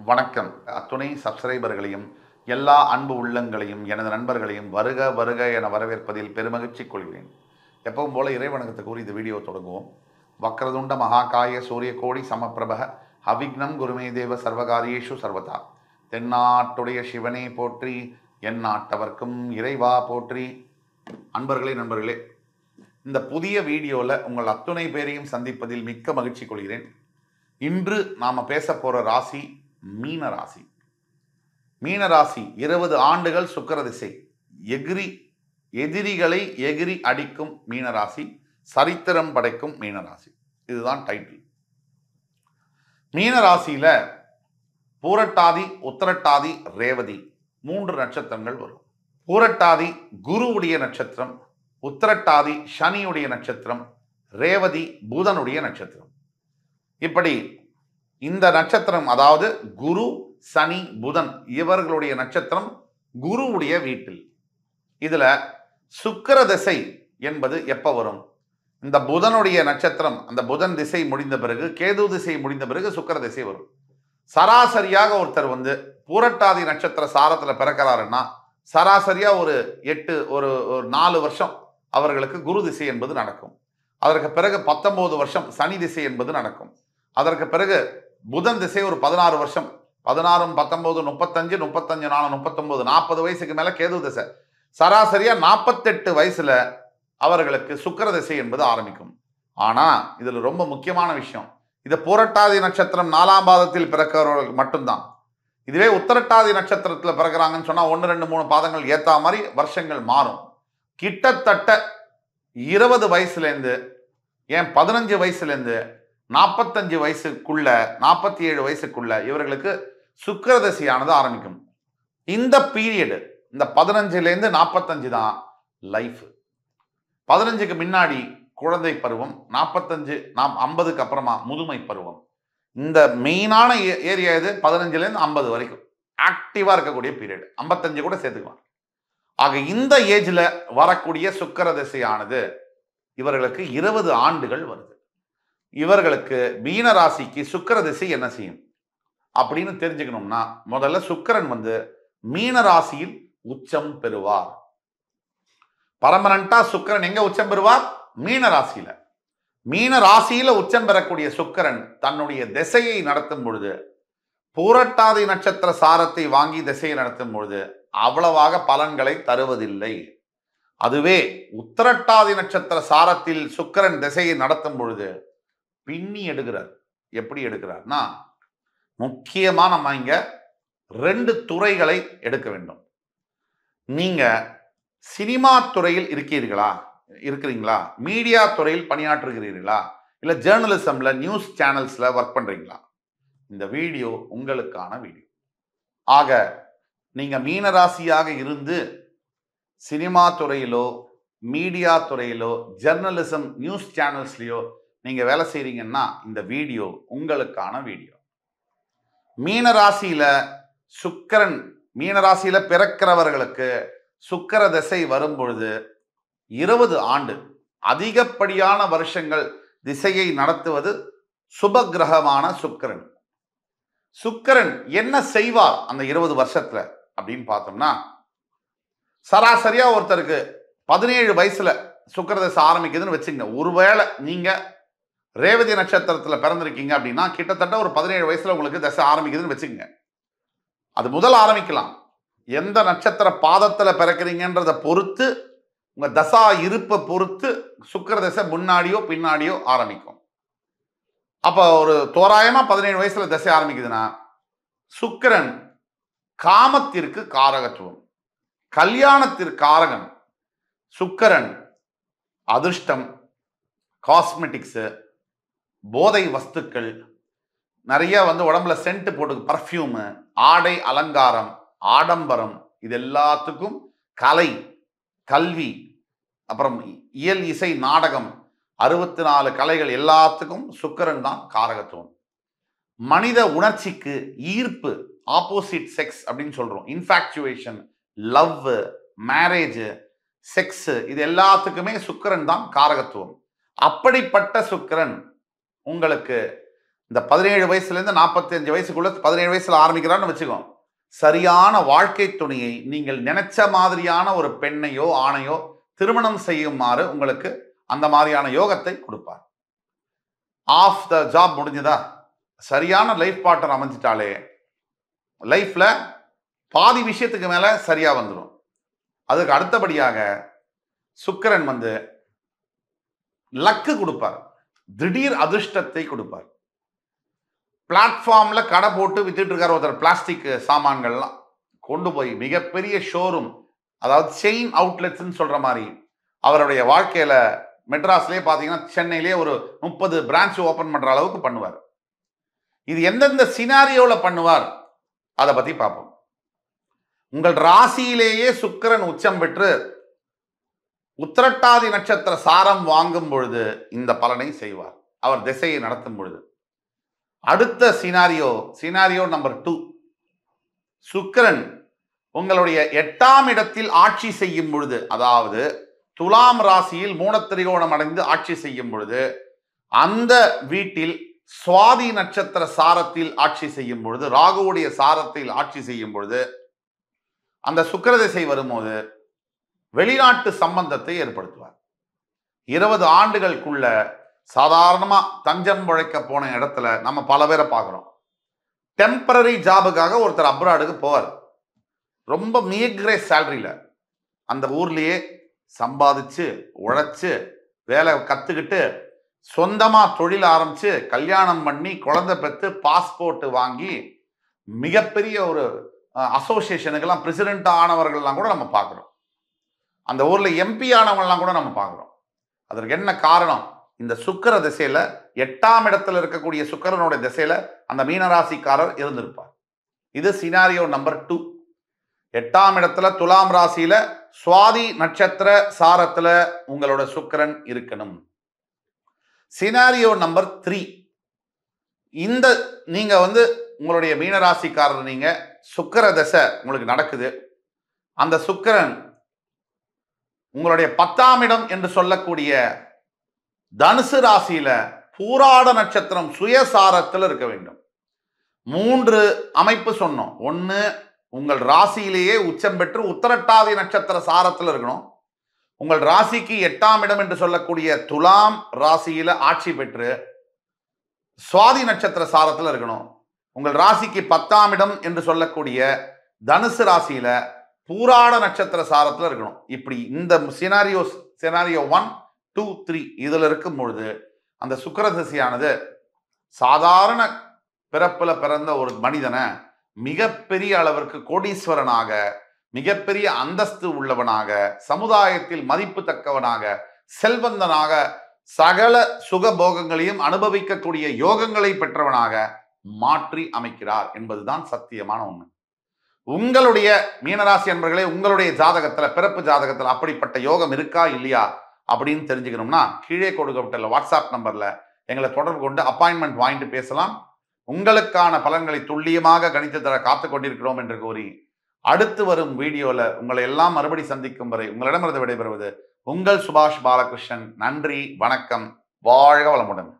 வணக்கம். அத்துணை சப்ஸ்கிரைபர்களையும் எல்லா அன்பு உள்ளங்களையும் எனது நண்பர்களையும் வருக வருக என வரவேற்பதில் பெருமகிழ்ச்சி கொள்கிறேன். எப்பவும் போல இறைவணக்கத்தை கூறி இந்த வீடியோ தொடங்குவோம். வக்ரதுண்ட மகாகாய சூரியகோடி சமப்பிரப அவிக்னம் குருமே தேவ சர்வகாரியேஷு சர்வதா. தென்னாட்டுடைய சிவனே போற்றி, என் நாட்டவர்க்கும் இறைவா போற்றி. நண்பர்களே, இந்த புதிய வீடியோவில் உங்கள் அத்துணை பேரையும் சந்திப்பதில் மிக்க மகிழ்ச்சி கொள்கிறேன். இன்று நாம் பேச போகிற ராசி மீனராசி. மீனராசி 20 ஆண்டுகள் சுக்கிர திசை, எதிரிகளை எகிரி அடிக்கும் மீனராசி, சரித்திரம் படைக்கும் மீனராசி. இதுதான் டைட்டில். மீனராசியில பூரட்டாதி, உத்திரட்டாதி, ரேவதி 3 நட்சத்திரங்கள் வரும். பூரட்டாதி குருவுடைய நட்சத்திரம், உத்திரட்டாதி சனியுடைய நட்சத்திரம், ரேவதி புதனுடைய நட்சத்திரம். இப்படி இந்த நட்சத்திரம், அதாவது குரு சனி புதன் இவர்களுடைய நட்சத்திரம் குருவுடைய வீட்டில். இதுல சுக்கிர திசை என்பது எப்ப வரும்? இந்த புதனுடைய நட்சத்திரம், அந்த புதன் திசை முடிந்த பிறகு, கேது திசை முடிந்த பிறகு சுக்கிர திசை வரும். சராசரியாக ஒருத்தர் பூரட்டாதி நட்சத்திர சாரத்துல பிறக்கிறாருன்னா சராசரியா ஒரு 4 வருஷம் அவர்களுக்கு குரு திசை என்பது நடக்கும். அதற்கு பிறகு 19 வருஷம் சனி திசை என்பது நடக்கும். அதற்கு பிறகு புதன் திசை ஒரு 16 வருஷம், 16, 19, 35, 34, 39, 40 வயசுக்கு மேல கேது திசை. சராசரியா 48 வயசுல அவர்களுக்கு சுக்கிர திசை என்பது ஆரம்பிக்கும். ஆனா இதுல ரொம்ப முக்கியமான விஷயம், இது பூரட்டாதி நட்சத்திரம் 4ஆம் பாதத்தில் பிறக்கிறவர்களுக்கு மட்டும்தான். இதுவே உத்திரட்டாதி நட்சத்திரத்துல பிறக்கிறாங்கன்னு சொன்னா 1, 2, 3 பாதங்கள் ஏத்தா மாதிரி வருஷங்கள் மாறும். கிட்டத்தட்ட 20 வயசுல இருந்து, ஏன் 15 வயசுல இருந்து 45 வயசுக்குள்ள, 47 வயசுக்குள்ள இவர்களுக்கு சுக்கிர திசையானது ஆரம்பிக்கும். இந்த பீரியடு, இந்த 15லேருந்து 45 தான் லைஃப். 15க்கு முன்னாடி குழந்தை பருவம், 45, 50க்கு அப்புறமா முதுமை பருவம். இந்த மெயினான ஏரியா இது 15லேருந்து 50 வரைக்கும் ஆக்டிவா இருக்கக்கூடிய பீரியட். 55 கூட சேர்த்துக்குவாங்க. ஆக இந்த ஏஜ்ல வரக்கூடிய சுக்கிர திசையானது இவர்களுக்கு 20 ஆண்டுகள் வருது. இவர்களுக்கு மீன ராசிக்கு சுக்கிர திசை என்ன செய்யும் அப்படின்னு தெரிஞ்சுக்கணும்னா, முதல்ல சுக்கிரன் மீன ராசியில் உச்சம் பெறுவார். பர்மனண்டா சுக்கிரன் எங்க உச்சம் பெறுவார்? மீன ராசியில. மீன ராசியில உச்சம் பெறக்கூடிய சுக்கிரன் தன்னுடைய திசையை நடத்தும் பொழுது, பூரட்டாதி நட்சத்திர சாரத்தை வாங்கி திசையை நடத்தும் பொழுது அவ்வளவாக பலன்களை தருவதில்லை. அதுவே உத்திரட்டாதி நட்சத்திர சாரத்தில் சுக்கிரன் திசையை நடத்தும் பொழுது பின்னி எடுக்கிறார். எப்படி எடுக்கிறார்னா, முக்கியமா நம்ம இங்க 2 துறைகளை எடுக்க வேண்டும். நீங்க சினிமா துறையில் இருக்கிறீங்களா, மீடியா துறையில் பணியாற்றுகிறீர்களா, இல்ல ஜேர்னலிசம்ல நியூஸ் சேனல்ஸ்ல ஒர்க் பண்றீங்களா? இந்த வீடியோ உங்களுக்கான வீடியோ. ஆக நீங்க மீனராசியாக இருந்து சினிமா துறையிலோ, மீடியா துறையிலோ, ஜேர்னலிசம் நியூஸ் சேனல்ஸ்லயோ நீங்க வேலை செய்றீங்கன்னா இந்த வீடியோ உங்களுக்கான வீடியோ. மீனராசியில சுக்கிரன், மீனராசியில பிறக்கிறவர்களுக்கு சுக்கிர திசை வரும் பொழுது 20 ஆண்டு, அதிகப்படியான வருஷங்கள் திசையை நடத்துவது சுப கிரகமான சுக்கிரன். சுக்கிரன் என்ன செய்வார் அந்த 20 வருஷத்துல அப்படின்னு பார்த்தோம்னா, சராசரியா ஒருத்தருக்கு 17 வயசுல சுக்கிர திசை ஆரம்பிக்குதுன்னு வச்சுங்க. ஒருவேளை நீங்க ரேவதி நட்சத்திரத்துல பிறந்திருக்கீங்க அப்படின்னா கிட்டத்தட்ட ஒரு 17 வயசுல உங்களுக்கு தசை ஆரம்பிக்குதுன்னு வச்சுக்கங்க. அது முதல் ஆரம்பிக்கலாம். எந்த நட்சத்திர பாதத்துல பிறக்கிறீங்கன்றத பொறுத்து, உங்க தசா இருப்பை பொறுத்து சுக்கிர தசை முன்னாடியோ பின்னாடியோ ஆரம்பிக்கும். அப்ப ஒரு தோராயமா 17 வயசுல தசை ஆரம்பிக்குதுன்னா, சுக்கிரன் காமத்திற்கு காரகத்துவம், கல்யாணத்திற்கு காரகன். சுக்கிரன் அதிர்ஷ்டம், காஸ்மெட்டிக்ஸ், போதை வஸ்துக்கள், நிறைய உடம்புல சென்ட் போட்டு, பர்ஃப்யூம், ஆடை அலங்காரம், ஆடம்பரம், இது எல்லாத்துக்கும் கலை, கல்வி, அப்புறம் இயல், இசை, நாடகம், 64 கலைகள் எல்லாத்துக்கும் சுக்கிரன் தான் காரகத்துவம். மனித உணர்ச்சிக்கு ஈர்ப்பு, ஆப்போசிட் செக்ஸ் அப்படின்னு சொல்றோம், இன்ஃபாக்சுவேஷன், லவ், மேரேஜ், செக்ஸ், இது எல்லாத்துக்குமே சுக்கிரன் தான் காரகத்துவம். அப்படிப்பட்ட சுக்கிரன் உங்களுக்கு இந்த 17 வயசுலேருந்து 45 வயசுக்குள்ள 17 வயசுல ஆரம்பிக்கிறான்னு வச்சுக்கோ, சரியான வாழ்க்கை துணையை நீங்கள் நினைச்ச மாதிரியான ஒரு பெண்ணையோ ஆணையோ திருமணம் செய்யுமாறு உங்களுக்கு அந்த மாதிரியான யோகத்தை கொடுப்பார். ஆஃப் த ஜாப் முடிஞ்சதா, சரியான லைஃப் பார்ட்னர் அமைஞ்சிட்டாலே லைஃப்ல பாதி விஷயத்துக்கு மேல சரியா வந்துடும். அதுக்கு அடுத்தபடியாக சுக்கிரன் லக்கு கொடுப்பார், திடீர் அதிர்ஷ்டத்தை கொடுப்பார். பிளாட்ஃபார்ம்ல கடை போட்டு வித்துட்டு இருக்கார் ஒருத்தர், பிளாஸ்டிக் சாமான்கள்லாம் கொண்டு போய் மிகப்பெரிய ஷோரூம், அதாவது செயின் அவுட்லெட்ஸ்ன்னு சொல்ற மாதிரி அவருடைய வாழ்க்கையில மெட்ராஸ்லேயே பார்த்தீங்கன்னா சென்னையிலேயே ஒரு 30 பிரான்ச் ஓபன் பண்ற அளவுக்கு பண்ணுவார். இது எந்தெந்த சினாரியோவில் பண்ணுவார் அதை பத்தி பார்ப்போம். உங்கள் ராசியிலேயே சுக்கிரன் உச்சம் பெற்று உத்திரட்டாதி நட்சத்திர சாரம் வாங்கும் பொழுது இந்த பலனை செய்வார், அவர் திசையை நடத்தும் பொழுது. அடுத்த சினாரியோ நம்பர் 2, சுக்கிரன் உங்களுடைய 8ஆம் இடத்தில் ஆட்சி செய்யும் பொழுது, அதாவது துலாம் ராசியில் மூலத்திரிகோணம் அடைந்து ஆட்சி செய்யும் பொழுது, அந்த வீட்டில் சுவாதி நட்சத்திர சாரத்தில் ஆட்சி செய்யும் பொழுது, ராகுவுடைய சாரத்தில் ஆட்சி செய்யும் பொழுது, அந்த சுக்கிர திசை வரும்போது வெளிநாட்டு சம்பந்தத்தை ஏற்படுத்துவார். 20 ஆண்டுகளுக்குள்ள சாதாரணமா தஞ்சம் உழைக்க போன இடத்துல நம்ம பல பேரை பார்க்கிறோம். டெம்பரரி ஜாபுக்காக ஒருத்தர் அப்ராடுக்கு போவார், ரொம்ப மீக்ரே சேலரியில அந்த ஊர்லயே சம்பாதிச்சு உழைச்சு வேலை கத்துக்கிட்டு சொந்தமா தொழில் ஆரம்பிச்சு கல்யாணம் பண்ணி குழந்தை பெற்று பாஸ்போர்ட் வாங்கி மிகப்பெரிய ஒரு அசோசியேஷனுக்கெல்லாம் பிரசிடென்ட் ஆனவர்கள்லாம் கூட நம்ம பார்க்கிறோம். அந்த ஊர்ல எம்பி ஆனவங்கலாம் கூட நம்ம பார்க்கிறோம். அதற்கு என்ன காரணம்? இந்த சுக்கிர திசையில 8ஆம் இடத்துல இருக்கக்கூடிய சுக்கிரனுடைய திசையில அந்த மீனராசிக்காரர் இருந்திருப்பார். இது சினாரியோ நம்பர் 2. 8ஆம் இடத்துல துலாம் ராசியில சுவாதி நட்சத்திர சாரத்துல உங்களோட சுக்கிரன் இருக்கணும். சினாரியோ நம்பர் 3, இந்த நீங்க உங்களுடைய மீனராசிக்காரர், நீங்க சுக்கிர தசை உங்களுக்கு நடக்குது. அந்த சுக்கிரன் உங்களுடைய 10ஆம் இடம் என்று சொல்லக்கூடிய தனுசு ராசியில பூராட நட்சத்திரம் சுயசாரத்தில் இருக்க வேண்டும். 3 அமைப்பு சொன்னோம். 1, உங்கள் ராசியிலேயே உச்சம் பெற்று உத்திரட்டாதி நட்சத்திர சாரத்தில் இருக்கணும். உங்கள் ராசிக்கு 8ஆம் இடம் என்று சொல்லக்கூடிய துலாம் ராசியில ஆட்சி பெற்று சுவாதி நட்சத்திர சாரத்தில் இருக்கணும். உங்கள் ராசிக்கு 10ஆம் இடம் என்று சொல்லக்கூடிய தனுசு ராசியில பூராட நட்சத்திர சாரத்தில் இருக்கணும். இப்படி இந்த சினாரியோ 1, 2, 3 இதுல இருக்கும் பொழுது அந்த சுக்கிர திசையானது சாதாரண பிறப்புல பிறந்த ஒரு மனிதனை மிகப்பெரிய அளவிற்கு கோடீஸ்வரனாக, மிகப்பெரிய அந்தஸ்து உள்ளவனாக, சமுதாயத்தில் மதிப்பு தக்கவனாக, செல்வந்தனாக, சகல சுகபோகங்களையும் அனுபவிக்கக்கூடிய யோகங்களை பெற்றவனாக மாற்றி அமைக்கிறார் என்பதுதான் சத்தியமான உண்மை. உங்களுடைய மீனராசி அன்பர்களே, உங்களுடைய ஜாதகத்துல, பிறப்பு ஜாதகத்துல அப்படிப்பட்ட யோகம் இருக்கா இல்லையா அப்படின்னு தெரிஞ்சுக்கணும்னா கீழே கொடுக்கப்பட்டுள்ள வாட்ஸ்அப் நம்பர்ல எங்களை தொடர்பு கொண்டு அப்பாயின்மெண்ட் வாங்கிட்டு பேசலாம். உங்களுக்கான பலன்களை துல்லியமாக கணித்து தர காத்து கொண்டிருக்கிறோம் என்று கூறி அடுத்து வரும் வீடியோல உங்களை எல்லாம் மறுபடி சந்திக்கும் வரை உங்களிடமிருந்து விடைபெறுவது உங்கள் சுபாஷ் பாலகிருஷ்ணன். நன்றி, வணக்கம், வாழ்க வளமுடன்.